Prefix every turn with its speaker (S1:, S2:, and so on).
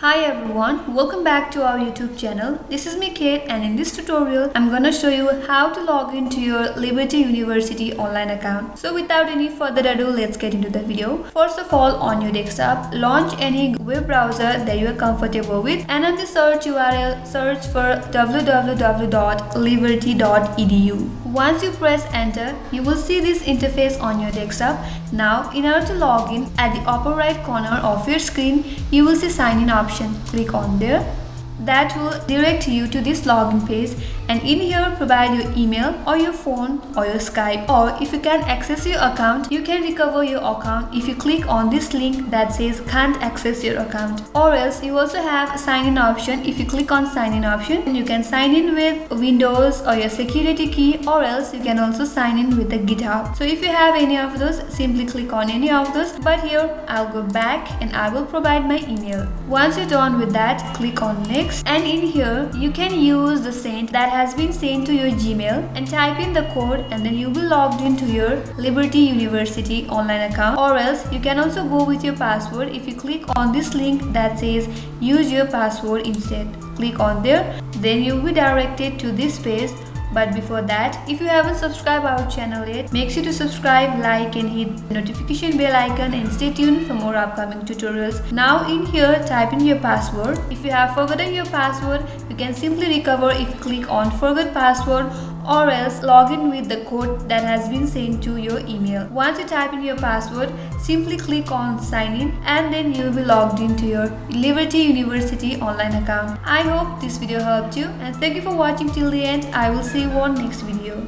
S1: Hi everyone, welcome back to our YouTube channel. This is me Kate, and in this tutorial I'm gonna show you how to log into your Liberty University online account. So without any further ado, let's get into the video. First of all, on your desktop, launch any web browser that you are comfortable with, and on the search URL, search for www.liberty.edu. Once you press enter, you will see this interface on your desktop. Now, in order to log in, at the upper right corner of your screen, you will see sign in option. Click on there. That will direct you to this login page, and in here provide your email or your phone or your Skype, or if you can access your account, you can recover your account if you click on this link that says can't access your account. Or else you also have sign in option. If you click on sign in option, you can sign in with Windows or your security key, or else you can also sign in with the GitHub. So if you have any of those, simply click on any of those, but here I'll go back and I will provide my email. Once you're done with that, click on next. And in here you can use the send that has been sent to your Gmail and type in the code, and then you'll be logged into your Liberty University online account. Or else you can also go with your password. If you click on this link that says use your password instead, click on there, then you'll be directed to this page. But before that, if you haven't subscribed our channel yet, make sure to subscribe, like and hit the notification bell icon, and stay tuned for more upcoming tutorials. Now in here, type in your password. If you have forgotten your password, you can simply recover if you click on forget password, or else log in with the code that has been sent to your email. Once you type in your password, simply click on sign in, and then you will be logged into your Liberty University online account. I hope this video helped you, and thank you for watching till the end. I will see you on next video.